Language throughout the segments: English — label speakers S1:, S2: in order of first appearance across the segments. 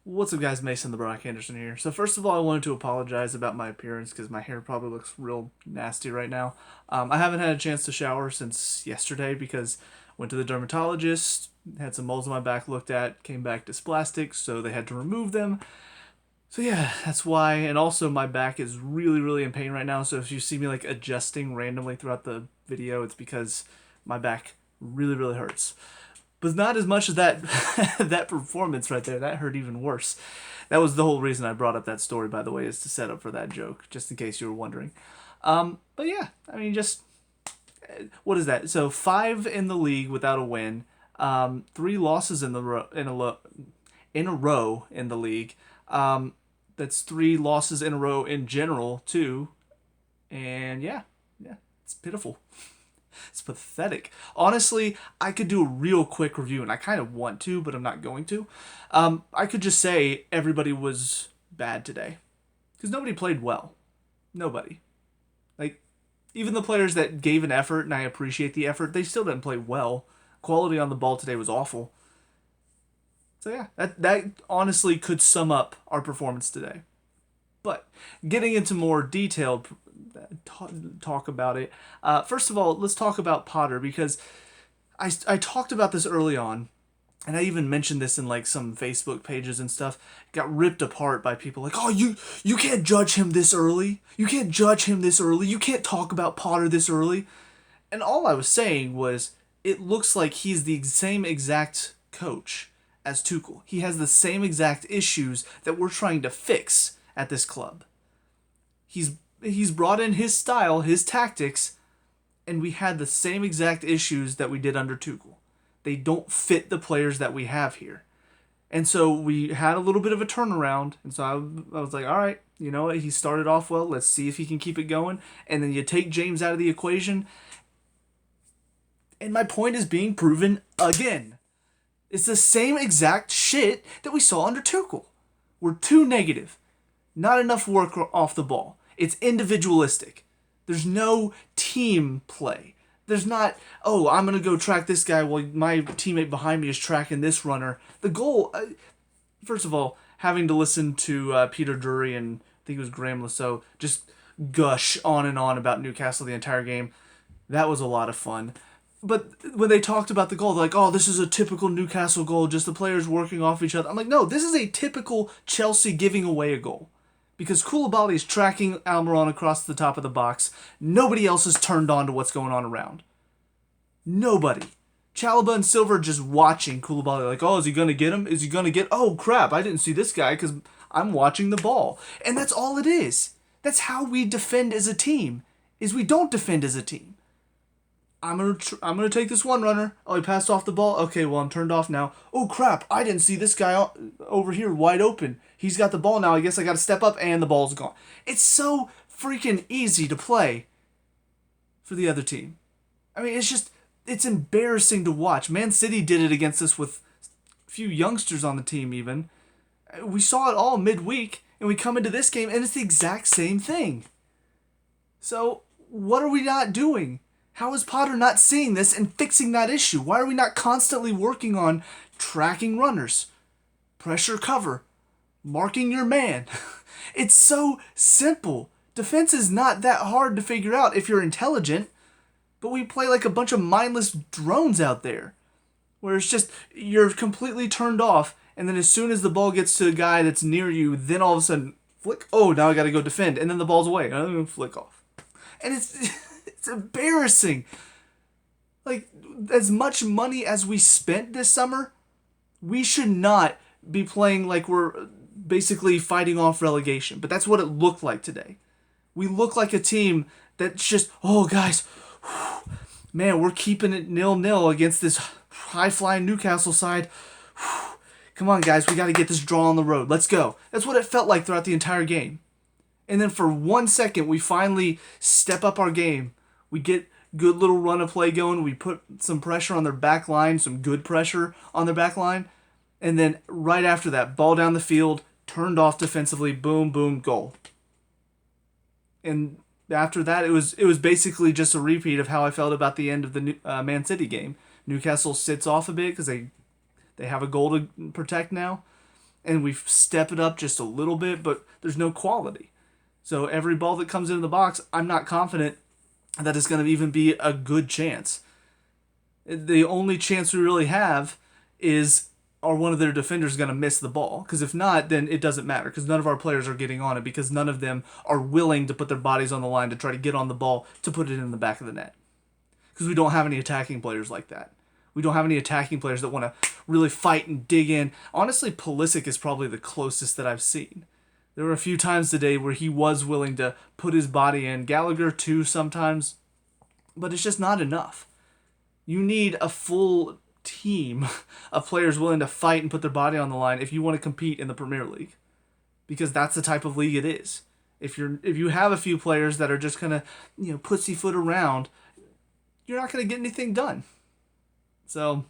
S1: What's up, guys? Mason the Brock Henderson here. So first of all, I wanted to apologize about my appearance because my hair probably looks real nasty right now. I haven't had a chance to shower since yesterday because I went to the dermatologist, had some moles on my back looked at, came back dysplastic, so they had to remove them. So yeah, that's why. And also my back is really in pain right now. So if you see me like adjusting randomly throughout the video, it's because my back really hurts, but not as much as that that performance right there. That hurt even worse. That was the whole reason I brought up that story, by the way, is to set up for that joke, just in case you were wondering. But yeah, I mean, just what is that? So 5 in the league without a win, 3 losses in a row in the league. That's 3 losses in a row in general too, and yeah, it's pitiful. It's pathetic. Honestly, I could do a real quick review, and I kind of want to, but I'm not going to. I could just say everybody was bad today. Because nobody played well. Nobody. Like, even the players that gave an effort, and I appreciate the effort, they still didn't play well. Quality on the ball today was awful. So yeah, that honestly could sum up our performance today. But getting into more detailed talk about it, first of all, let's talk about Potter because I talked about this early on, and I even mentioned this in like some Facebook pages and stuff. Got ripped apart by people like, "Oh, you can't judge him this early. You can't judge him this early. You can't talk about Potter this early." And all I was saying was, it looks like he's the same exact coach as Tuchel. He has the same exact issues that we're trying to fix at this club. He's brought in his style, his tactics, and we had the same exact issues that we did under Tuchel. They don't fit the players that we have here. And so we had a little bit of a turnaround. And so I was like, all right, you know what? He started off well. Let's see if he can keep it going. And then you take James out of the equation. And my point is being proven again. It's the same exact shit that we saw under Tuchel. We're too negative. Not enough work off the ball. It's individualistic. There's no team play. There's not, oh, I'm going to go track this guy while my teammate behind me is tracking this runner. The goal, first of all, having to listen to Peter Drury and I think it was Graham Lasso just gush on and on about Newcastle the entire game, that was a lot of fun. But when they talked about the goal, they're like, oh, this is a typical Newcastle goal, just the players working off each other. I'm like, no, this is a typical Chelsea giving away a goal. Because Koulibaly is tracking Almiron across the top of the box. Nobody else is turned on to what's going on around. Nobody. Chalobah and Silver just watching Koulibaly like, oh, is he going to get him? Is he going to get... Oh, crap, I didn't see this guy because I'm watching the ball. And that's all it is. That's how we defend as a team, is we don't defend as a team. I'm gonna take this one runner. Oh, he passed off the ball. Okay, well, I'm turned off now. Oh, crap, I didn't see this guy over here wide open. He's got the ball now. I guess I got to step up, and the ball's gone. It's so freaking easy to play for the other team. I mean, it's embarrassing to watch. Man City did it against us with a few youngsters on the team even. We saw it all midweek, and we come into this game, and it's the exact same thing. So, what are we not doing? How is Potter not seeing this and fixing that issue? Why are we not constantly working on tracking runners, pressure cover, marking your man? It's so simple. Defense is not that hard to figure out if you're intelligent, but we play like a bunch of mindless drones out there, where it's just you're completely turned off, and then as soon as the ball gets to a guy that's near you, then all of a sudden, flick, oh, now I gotta go defend, and then the ball's away, flick off. And it's... It's embarrassing. Like, as much money as we spent this summer, we should not be playing like we're basically fighting off relegation. But that's what it looked like today. We look like a team that's just, oh, guys, man, we're keeping it 0-0 against this high-flying Newcastle side. Come on, guys, we got to get this draw on the road. Let's go. That's what it felt like throughout the entire game. And then for 1 second, we finally step up our game. We get good little run of play going. We put some pressure on their back line, some good pressure on their back line. And then right after that, ball down the field, turned off defensively, boom, boom, goal. And after that, it was basically just a repeat of how I felt about the end of the Man City game. Newcastle sits off a bit because they have a goal to protect now. and we've stepped it up just a little bit, but there's no quality. So every ball that comes into the box, I'm not confident that it's going to even be a good chance. The only chance we really have is, are one of their defenders going to miss the ball? Because if not, then it doesn't matter, because none of our players are getting on it, because none of them are willing to put their bodies on the line to try to get on the ball to put it in the back of the net. Because we don't have any attacking players like that. We don't have any attacking players that want to really fight and dig in. Honestly, Pulisic is probably the closest that I've seen. There were a few times today where he was willing to put his body in. Gallagher too sometimes. But it's just not enough. You need a full team of players willing to fight and put their body on the line if you want to compete in the Premier League. Because that's the type of league it is. If you have a few players that are just gonna, pussyfoot around, you're not gonna get anything done. So,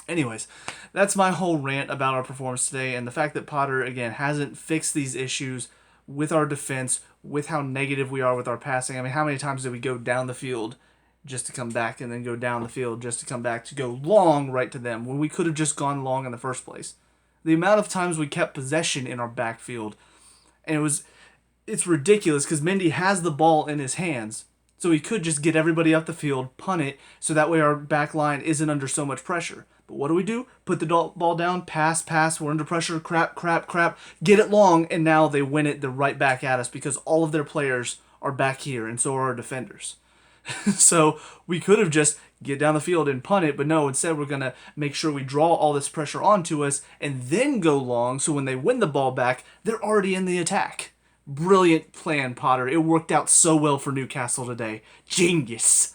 S1: anyways, that's my whole rant about our performance today, and the fact that Potter, again, hasn't fixed these issues with our defense, with how negative we are with our passing. I mean, how many times did we go down the field just to come back, and then go down the field just to come back to go long right to them, when we could have just gone long in the first place? The amount of times we kept possession in our backfield, and it's ridiculous, because Mendy has the ball in his hands, so he could just get everybody up the field, punt it, so that way our back line isn't under so much pressure. But what do? Put the ball down, pass, we're under pressure, crap, get it long, and now they win it, they're right back at us, because all of their players are back here, and so are our defenders. So we could have just get down the field and punt it, but no, instead we're going to make sure we draw all this pressure onto us, and then go long, so when they win the ball back, they're already in the attack. Brilliant plan, Potter. It worked out so well for Newcastle today. Genius.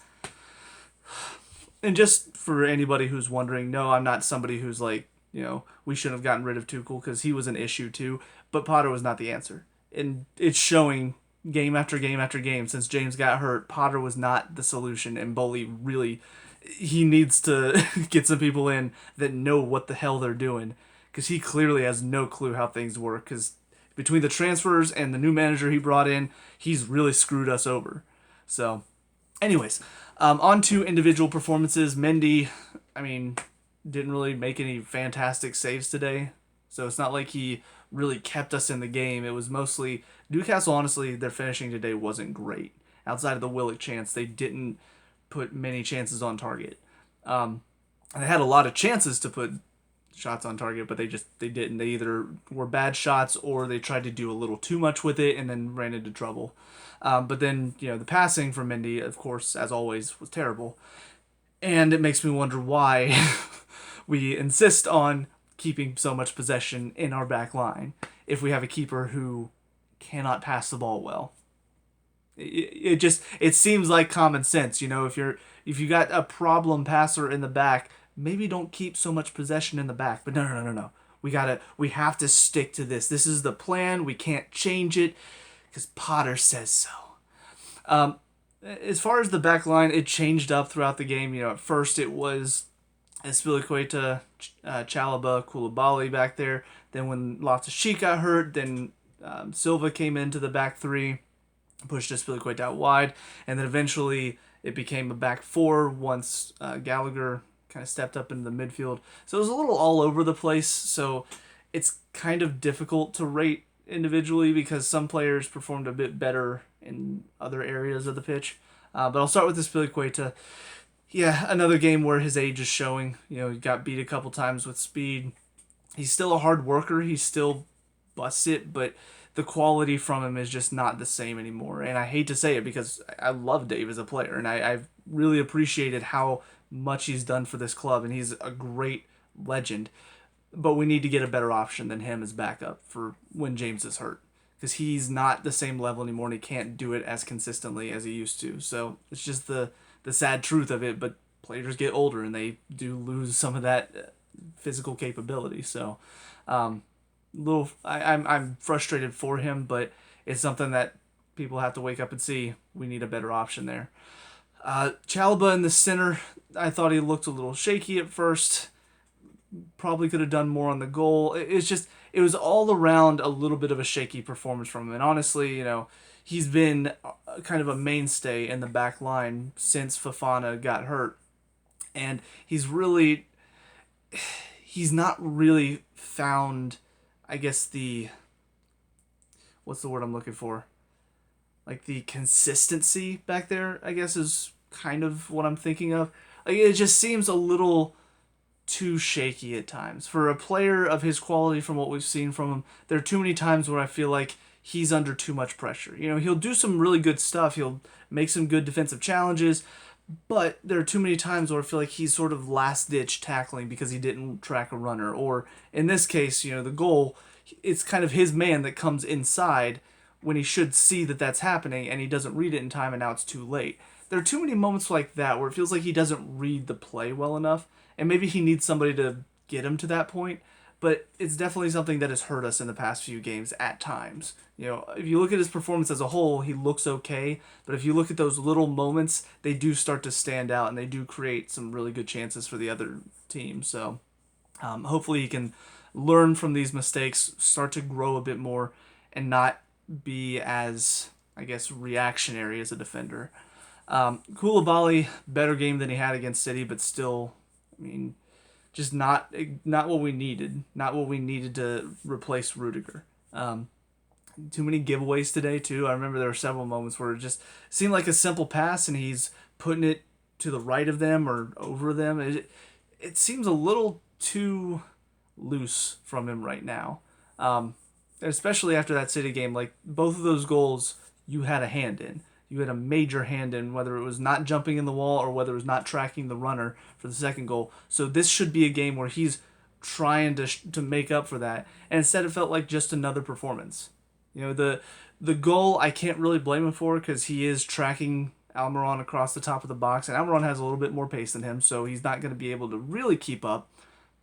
S1: And just for anybody who's wondering, no, I'm not somebody who's like, we shouldn't have gotten rid of Tuchel, because he was an issue too. But Potter was not the answer. And it's showing game after game after game since James got hurt. Potter was not the solution. And Bowley really, he needs to get some people in that know what the hell they're doing. Because he clearly has no clue how things work. Because between the transfers and the new manager he brought in, he's really screwed us over. So, anyways, on to individual performances. Mendy, didn't really make any fantastic saves today. So it's not like he really kept us in the game. It was mostly Newcastle. Honestly, their finishing today wasn't great. Outside of the Willock chance, they didn't put many chances on target. They had a lot of chances to put shots on target, but they didn't. They either were bad shots, or they tried to do a little too much with it and then ran into trouble. But then, the passing from Mendy, of course, as always, was terrible. And it makes me wonder why we insist on keeping so much possession in our back line if we have a keeper who cannot pass the ball well. It seems like common sense, if you got a problem passer in the back, maybe don't keep so much possession in the back. But no. We have to stick to this. This is the plan. We can't change it because Potter says so. As far as the back line, it changed up throughout the game. At first it was Azpilicueta, Chalobah, Koulibaly back there. Then when Loftus-Cheek got hurt, then Silva came into the back three, pushed Azpilicueta out wide, and then eventually it became a back four once Gallagher kind of stepped up into the midfield. So it was a little all over the place. So it's kind of difficult to rate individually because some players performed a bit better in other areas of the pitch. But I'll start with Azpilicueta. Yeah, another game where his age is showing. He got beat a couple times with speed. He's still a hard worker. He still busts it, but the quality from him is just not the same anymore. And I hate to say it because I love Dave as a player, and I've really appreciated how much he's done for this club, and he's a great legend. But we need to get a better option than him as backup for when James is hurt, because he's not the same level anymore, and he can't do it as consistently as he used to. So it's just the sad truth of it, but players get older, and they do lose some of that physical capability. So I'm frustrated for him, but it's something that people have to wake up and see. We need a better option there. Chalobah in the center, I thought he looked a little shaky at first. Probably could have done more on the goal. It was all around a little bit of a shaky performance from him. And honestly, he's been kind of a mainstay in the back line since Fofana got hurt. And he's not really found I guess what's the word I'm looking for? Like the consistency back there, I guess is kind of what I'm thinking of. Like it just seems a little too shaky at times. For a player of his quality from what we've seen from him, there are too many times where I feel like he's under too much pressure. He'll do some really good stuff. He'll make some good defensive challenges, but there are too many times where I feel like he's sort of last ditch tackling because he didn't track a runner. Or in this case, the goal, it's kind of his man that comes inside when he should see that that's happening and he doesn't read it in time and now it's too late. There are too many moments like that where it feels like he doesn't read the play well enough, and maybe he needs somebody to get him to that point. But it's definitely something that has hurt us in the past few games at times. If you look at his performance as a whole, he looks okay. But if you look at those little moments, they do start to stand out and they do create some really good chances for the other team. So hopefully he can learn from these mistakes, start to grow a bit more, and not be as, I guess, reactionary as a defender. Koulibaly, better game than he had against City, but still, I mean, just not what we needed. Not what we needed to replace Rudiger. Too many giveaways today too. I remember there were several moments where it just seemed like a simple pass and he's putting it to the right of them or over them. It seems a little too loose from him right now. Especially after that City game, like both of those goals you had a hand in. You had a major hand in, whether it was not jumping in the wall or whether it was not tracking the runner for the second goal. So this should be a game where he's trying to make up for that. And instead it felt like just another performance. The goal I can't really blame him for because he is tracking Almiron across the top of the box, and Almiron has a little bit more pace than him, so he's not going to be able to really keep up.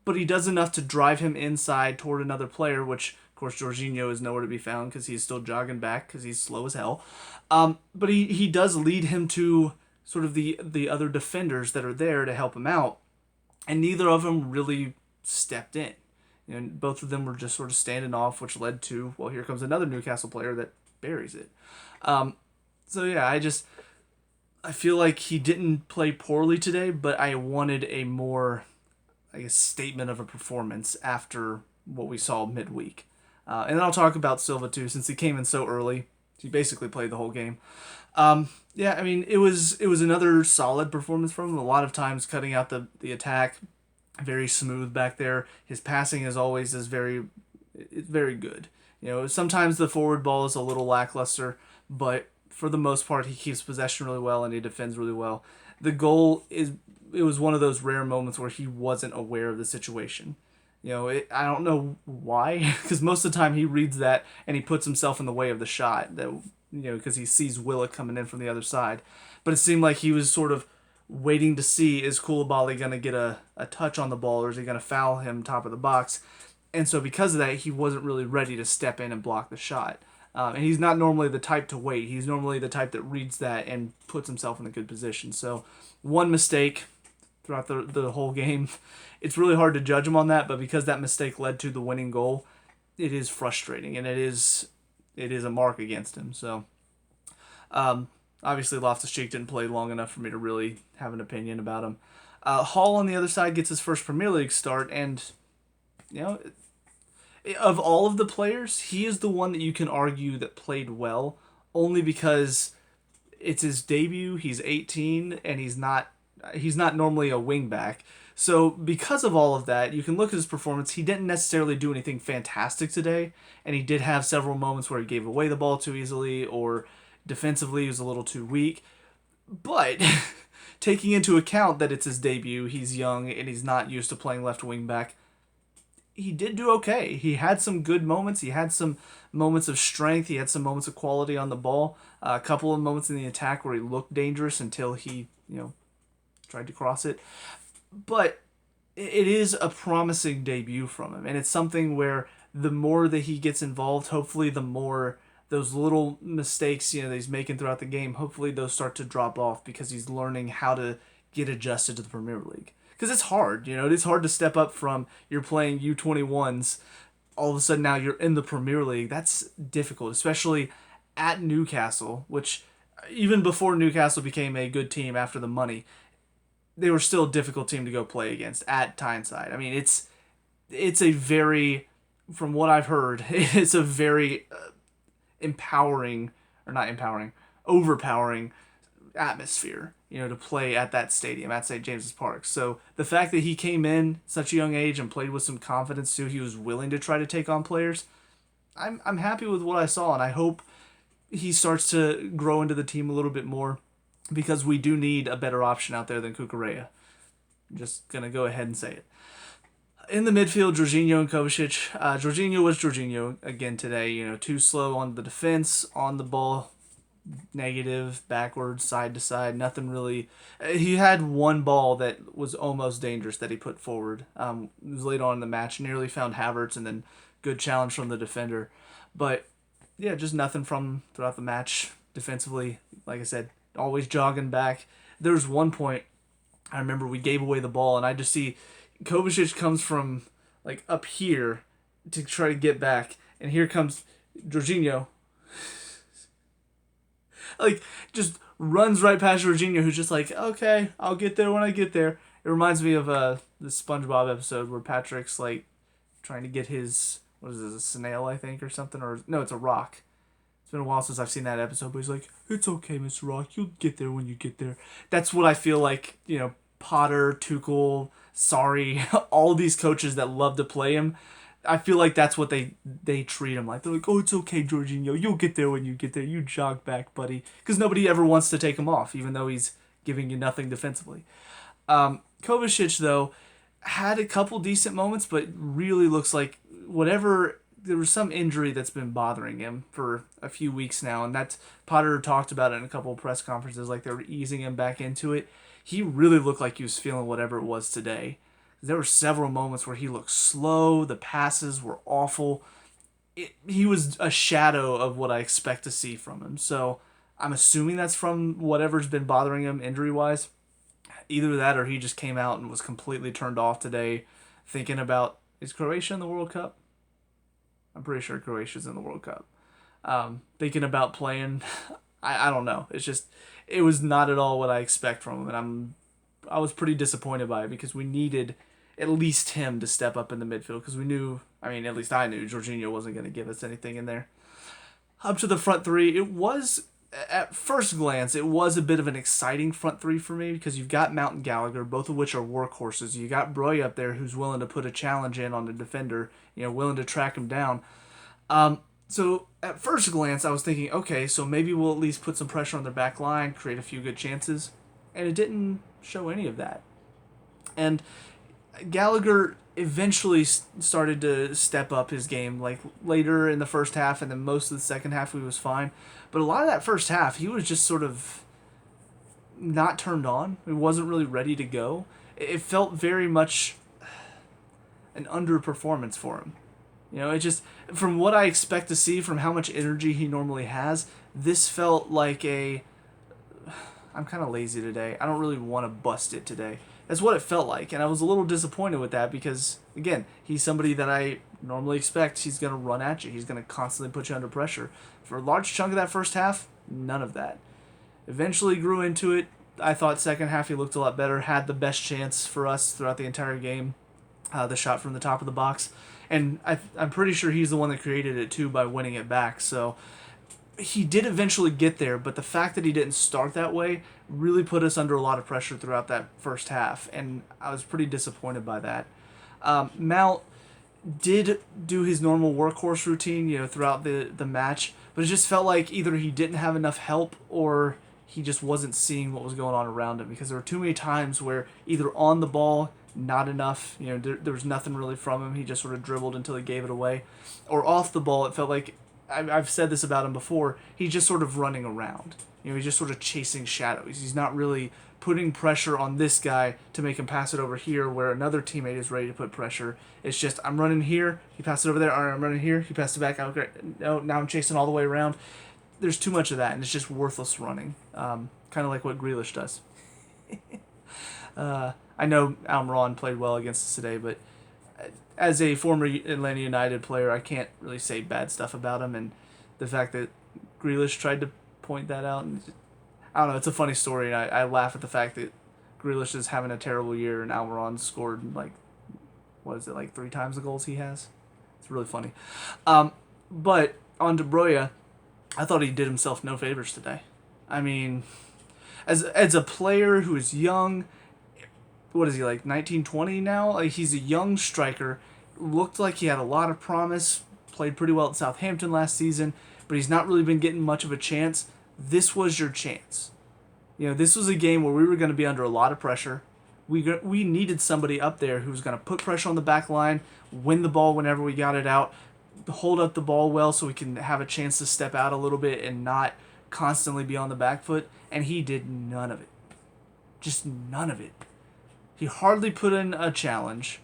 S1: But he does enough to drive him inside toward another player, which, of course, Jorginho is nowhere to be found because he's still jogging back because he's slow as hell. But he does lead him to sort of the other defenders that are there to help him out, and neither of them really stepped in. Both of them were just sort of standing off, which led to, well, here comes another Newcastle player that buries it. So yeah, I feel like he didn't play poorly today, but I wanted a more, I guess, statement of a performance after what we saw midweek. And then I'll talk about Silva too, since he came in so early. He basically played the whole game. Yeah, I mean, it was another solid performance from him. A lot of times cutting out the attack, very smooth back there. His passing, as always, is very good. Sometimes the forward ball is a little lackluster, but for the most part, he keeps possession really well and he defends really well. The goal it was one of those rare moments where he wasn't aware of the situation. I don't know why, because most of the time he reads that and he puts himself in the way of the shot. Because he sees Willa coming in from the other side. But it seemed like he was sort of waiting to see, is Koulibaly going to get a touch on the ball or is he going to foul him top of the box? And so because of that, he wasn't really ready to step in and block the shot. And he's not normally the type to wait. He's normally the type that reads that and puts himself in a good position. So one mistake throughout the whole game. It's really hard to judge him on that, but because that mistake led to the winning goal, it is frustrating, and it is a mark against him. So obviously Loftus-Cheek didn't play long enough for me to really have an opinion about him. Hall on the other side gets his first Premier League start, and of all of the players, he is the one that you can argue that played well, only because it's his debut. He's 18, and he's not normally a wing back. So because of all of that, you can look at his performance. He didn't necessarily do anything fantastic today, and he did have several moments where he gave away the ball too easily, or defensively he was a little too weak. But taking into account that it's his debut, he's young, and he's not used to playing left wing back, he did do okay. He had some good moments. He had some moments of strength. He had some moments of quality on the ball. A couple of moments in the attack where he looked dangerous until he, tried to cross it. But it is a promising debut from him, and it's something where the more that he gets involved, hopefully the more those little mistakes that he's making throughout the game, hopefully those start to drop off because he's learning how to get adjusted to the Premier League. Because it's hard, it is hard to step up from you're playing U21s, all of a sudden now you're in the Premier League. That's difficult, especially at Newcastle, which even before Newcastle became a good team after the money, they were still a difficult team to go play against at Tyneside. I mean, it's a very from what I've heard, it's a very empowering, or not empowering, overpowering atmosphere, to play at that stadium, at St. James's Park. So the fact that he came in such a young age and played with some confidence too, he was willing to try to take on players. I'm happy with what I saw, and I hope he starts to grow into the team a little bit more because we do need a better option out there than Cucurella. I'm just going to go ahead and say it. In the midfield, Jorginho and Kovacic. Jorginho was Jorginho again today. Too slow on the defense, on the ball, negative, backwards, side to side. Nothing really. He had one ball that was almost dangerous that he put forward. It was late on in the match, nearly found Havertz, and then good challenge from the defender. But yeah, just nothing from throughout the match defensively. Like I said, always jogging back. There was one point I remember we gave away the ball, and I just see Kovacic comes from like up here to try to get back, and here comes Jorginho. Like, just runs right past Jorginho, who's just like, okay, I'll get there when I get there. It reminds me of the SpongeBob episode where Patrick's like trying to get his, what is this, a snail, I think, or something, or no, it's a rock. It's been a while since I've seen that episode, but he's like, it's okay, Mr. Rock, you'll get there when you get there. That's what I feel like, Potter, Tuchel, Sarri, all these coaches that love to play him. I feel like that's what they treat him like. They're like, oh, it's okay, Jorginho. You'll get there when you get there. You jog back, buddy. Because nobody ever wants to take him off, even though he's giving you nothing defensively. Kovacic, though, had a couple decent moments, but really looks like there was some injury that's been bothering him for a few weeks now. And that's, Potter talked about it in a couple of press conferences, like they were easing him back into it. He really looked like he was feeling whatever it was today. There were several moments where he looked slow. The passes were awful. He was a shadow of what I expect to see from him. So I'm assuming that's from whatever's been bothering him injury-wise. Either that or he just came out and was completely turned off today thinking about, is Croatia in the World Cup? I'm pretty sure Croatia's in the World Cup. Thinking about playing, I don't know. It was not at all what I expect from him. And I was pretty disappointed by it because we needed at least him to step up in the midfield because we knew, at least I knew, Jorginho wasn't going to give us anything in there. Up to the front three, it was, at first glance, it was a bit of an exciting front three for me because you've got Mount and Gallagher, both of which are workhorses. You got Broy up there who's willing to put a challenge in on the defender, willing to track him down. So at first glance, I was thinking, okay, so maybe we'll at least put some pressure on their back line, create a few good chances, and it didn't show any of that. And Gallagher eventually started to step up his game, like later in the first half, and then most of the second half he was fine. But a lot of that first half, he was just sort of not turned on. He wasn't really ready to go. It felt very much an underperformance for him. It just, from what I expect to see, from how much energy he normally has, this felt like I'm kind of lazy today. I don't really want to bust it today. That's what it felt like, and I was a little disappointed with that because, again, he's somebody that I normally expect he's going to run at you. He's going to constantly put you under pressure. For a large chunk of that first half, none of that. Eventually grew into it. I thought second half he looked a lot better, had the best chance for us throughout the entire game, the shot from the top of the box. And I'm pretty sure he's the one that created it too by winning it back. So he did eventually get there, but the fact that he didn't start that way really put us under a lot of pressure throughout that first half, and I was pretty disappointed by that. Mount did do his normal workhorse routine, throughout the match, but it just felt like either he didn't have enough help or he just wasn't seeing what was going on around him because there were too many times where either on the ball, not enough, there was nothing really from him. He just sort of dribbled until he gave it away. Or off the ball, it felt like, I've said this about him before, he's just sort of running around. He's just sort of chasing shadows. He's not really putting pressure on this guy to make him pass it over here where another teammate is ready to put pressure. It's just, I'm running here, he passed it over there, all right, I'm running here, he passed it back, out, great. No, now I'm chasing all the way around. There's too much of that, and it's just worthless running. Kind of like what Grealish does. I know Almiron played well against us today, but as a former Atlanta United player, I can't really say bad stuff about him, and the fact that Grealish tried to point that out, and I don't know, it's a funny story, and I laugh at the fact that Grealish is having a terrible year, and Almiron scored, 3 times the goals he has? It's really funny. But on De Bruyne, I thought he did himself no favors today. I mean, as a player who is young, what is he, like 19, 20 now? Like, he's a young striker. Looked like he had a lot of promise. Played pretty well at Southampton last season, but he's not really been getting much of a chance. This was your chance. This was a game where we were going to be under a lot of pressure. We needed somebody up there who was going to put pressure on the back line, win the ball whenever we got it out, hold up the ball well so we can have a chance to step out a little bit and not constantly be on the back foot. And he did none of it. Just none of it. He hardly put in a challenge.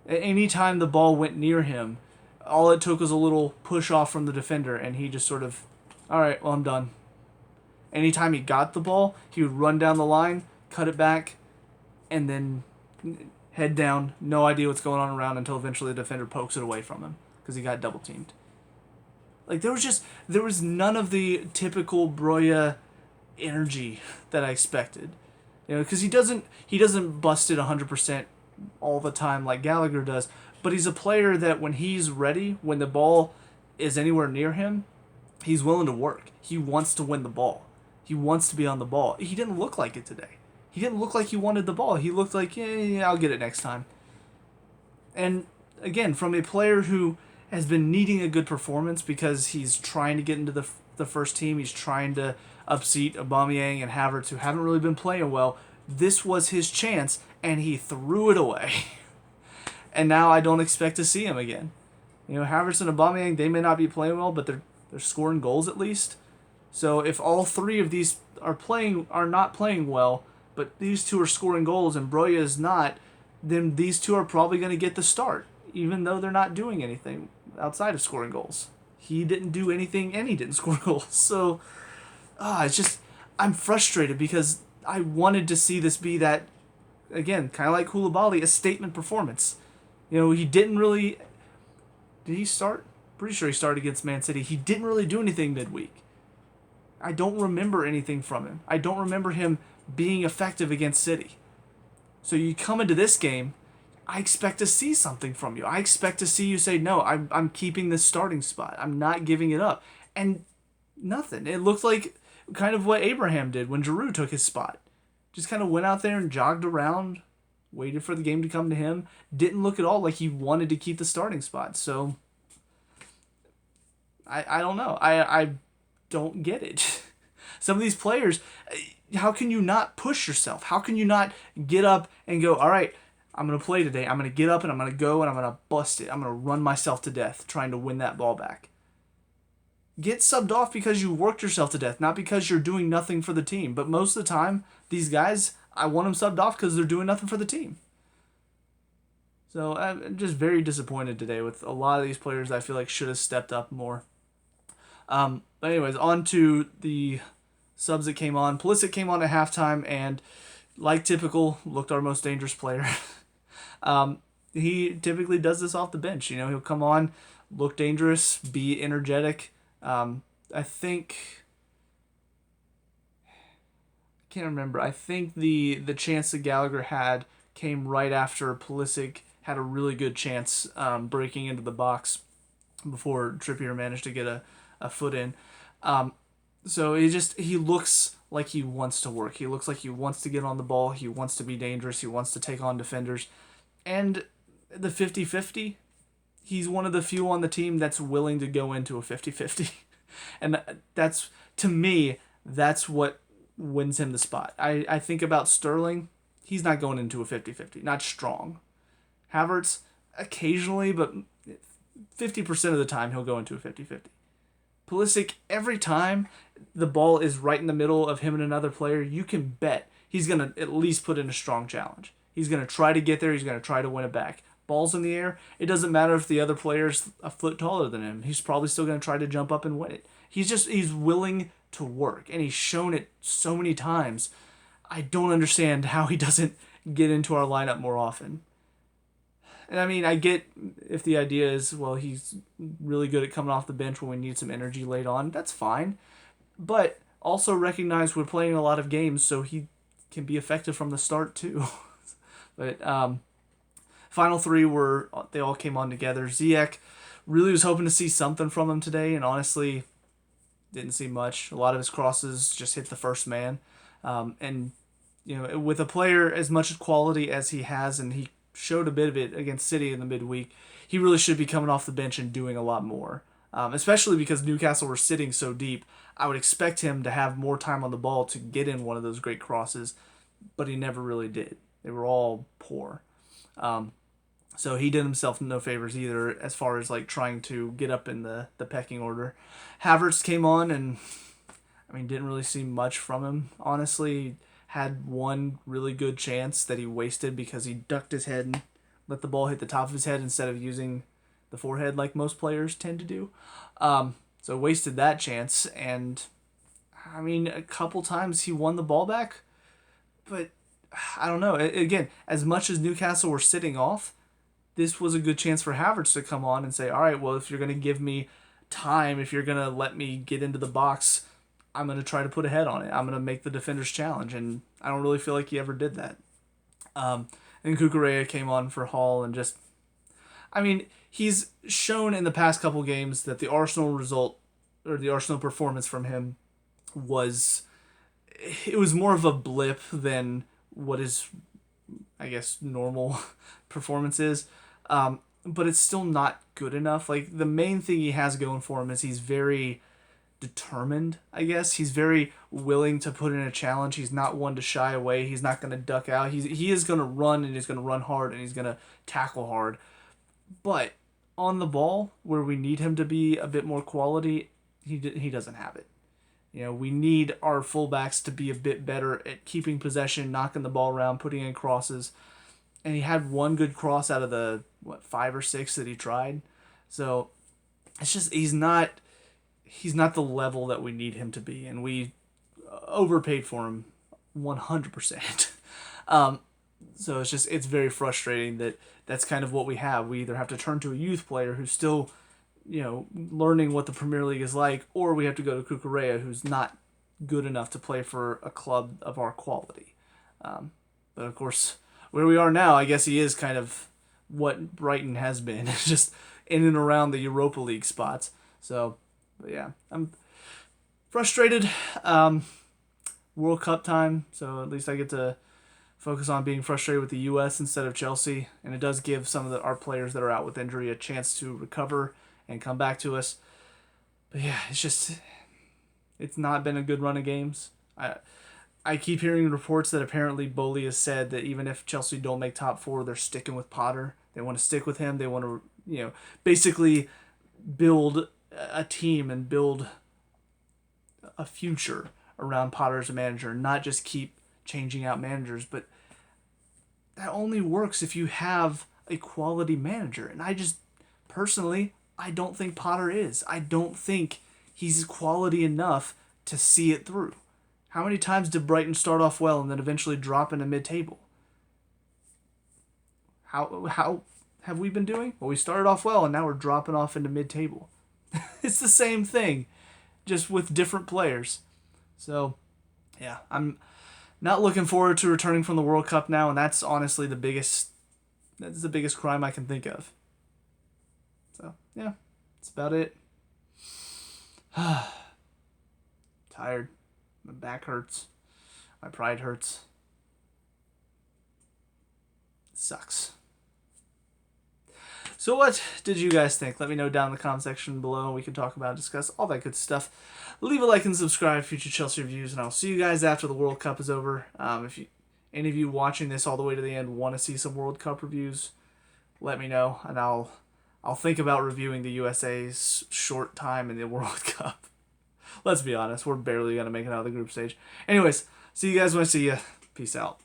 S1: Anytime the ball went near him, all it took was a little push off from the defender, and he just sort of, all right, well, I'm done. Anytime he got the ball, he would run down the line, cut it back, and then head down, no idea what's going on around until eventually the defender pokes it away from him because he got double teamed. Like, there was none of the typical Broya energy that I expected. Because he doesn't bust it 100% all the time like Gallagher does, but he's a player that when he's ready, when the ball is anywhere near him, he's willing to work. He wants to win the ball. He wants to be on the ball. He didn't look like it today. He didn't look like he wanted the ball. He looked like, yeah, I'll get it next time. And again, from a player who has been needing a good performance because he's trying to get into the first team, he's trying to upseat Aubameyang and Havertz, who haven't really been playing well. This was his chance, and he threw it away. And now I don't expect to see him again. Havertz and Aubameyang, they may not be playing well, but they're scoring goals at least. So if all three of these are not playing well, but these two are scoring goals and Broya is not, then these two are probably going to get the start, even though they're not doing anything outside of scoring goals. He didn't do anything, and he didn't score goals. So, it's just, I'm frustrated because I wanted to see this be that, again, kind of like Koulibaly, a statement performance. He didn't really... Did he start? Pretty sure he started against Man City. He didn't really do anything midweek. I don't remember anything from him. I don't remember him being effective against City. So you come into this game, I expect to see something from you. I expect to see you say, no, I'm keeping this starting spot. I'm not giving it up. And nothing. It looked like kind of what Abraham did when Giroud took his spot. Just kind of went out there and jogged around, waited for the game to come to him. Didn't look at all like he wanted to keep the starting spot. So, I don't know. I don't get it. Some of these players, how can you not push yourself? How can you not get up and go, all right, I'm going to play today. I'm going to get up and I'm going to go and I'm going to bust it. I'm going to run myself to death trying to win that ball back. Get subbed off because you worked yourself to death, not because you're doing nothing for the team. But most of the time, these guys, I want them subbed off because they're doing nothing for the team. So I'm just very disappointed today with a lot of these players that I feel like should have stepped up more. But anyways, on to the subs that came on. Pulisic came on at halftime and, like typical, looked our most dangerous player. He typically does this off the bench. He'll come on, look dangerous, be energetic. I can't remember. I think the chance that Gallagher had came right after Pulisic had a really good chance breaking into the box before Trippier managed to get a foot in. So he looks like he wants to work. He looks like he wants to get on the ball. He wants to be dangerous. He wants to take on defenders. And the 50-50, he's one of the few on the team that's willing to go into a 50-50. And that's, to me, that's what wins him the spot. I think about Sterling. He's not going into a 50-50. Not strong. Havertz, occasionally, but 50% of the time he'll go into a 50-50. Pulisic, every time the ball is right in the middle of him and another player, you can bet he's going to at least put in a strong challenge. He's going to try to get there. He's going to try to win it back. Ball's in the air. It doesn't matter if the other player's a foot taller than him. He's probably still going to try to jump up and win it. He's willing to work, and he's shown it so many times. I don't understand how he doesn't get into our lineup more often. And I mean, I get if the idea is, well, he's really good at coming off the bench when we need some energy late on. That's fine. But also recognize we're playing a lot of games, so he can be effective from the start too. But final three they all came on together. Ziyech, Really was hoping to see something from him today, and honestly, didn't see much. A lot of his crosses just hit the first man. And, with a player as much quality as he has, and he showed a bit of it against City in the midweek, he really should be coming off the bench and doing a lot more. Especially because Newcastle were sitting so deep. I would expect him to have more time on the ball to get in one of those great crosses, but he never really did. They were all poor. So he did himself no favors either as far as like trying to get up in the pecking order. Havertz came on and didn't really see much from him. Honestly, had one really good chance that he wasted because he ducked his head and let the ball hit the top of his head instead of using the forehead like most players tend to do. So wasted that chance, and a couple times he won the ball back, but I don't know. Again, as much as Newcastle were sitting off, this was a good chance for Havertz to come on and say, all right, well, if you're going to give me time, if you're going to let me get into the box, I'm going to try to put a head on it. I'm going to make the defender's challenge, and I don't really feel like he ever did that. And Cucurella came on for Hall and just, he's shown in the past couple games that the Arsenal result, or the Arsenal performance from him was more of a blip than what is, I guess, normal performance is. But it's still not good enough. Like, the main thing he has going for him is he's very determined, I guess. He's very willing to put in a challenge. He's not one to shy away. He's not going to duck out. He is going to run, and he's going to run hard, and he's going to tackle hard. But on the ball, where we need him to be a bit more quality, he doesn't have it. We need our fullbacks to be a bit better at keeping possession, knocking the ball around, putting in crosses. And he had one good cross out of the 5 or 6 that he tried. So it's just he's not the level that we need him to be, and we overpaid for him 100%. So it's very frustrating that that's kind of what we have. We either have to turn to a youth player who's still, learning what the Premier League is like, or we have to go to Cucurella, who's not good enough to play for a club of our quality. But of course, where we are now, I guess he is kind of what Brighton has been, just in and around the Europa League spots. So, but yeah, I'm frustrated. World Cup time, so at least I get to focus on being frustrated with the U.S. instead of Chelsea, and it does give some of our players that are out with injury a chance to recover and come back to us. But yeah, it's not been a good run of games. I keep hearing reports that apparently Bowley has said that even if Chelsea don't make top 4, they're sticking with Potter. They want to stick with him. They want to, basically build a team and build a future around Potter as a manager, not just keep changing out managers. But that only works if you have a quality manager. And personally, I don't think Potter is. I don't think he's quality enough to see it through. How many times did Brighton start off well and then eventually drop into mid-table? How have we been doing? Well, we started off well and now we're dropping off into mid-table. It's the same thing, just with different players. So, yeah, I'm not looking forward to returning from the World Cup now, and that's honestly the biggest crime I can think of. So, yeah, that's about it. Tired. My back hurts. My pride hurts. It sucks. So what did you guys think? Let me know down in the comment section below. We can talk about, discuss all that good stuff. Leave a like and subscribe for future Chelsea reviews, and I'll see you guys after the World Cup is over. If any of you watching this all the way to the end want to see some World Cup reviews, let me know, and I'll think about reviewing the USA's short time in the World Cup. Let's be honest, we're barely going to make it out of the group stage. Anyways, see you guys when I see you. Peace out.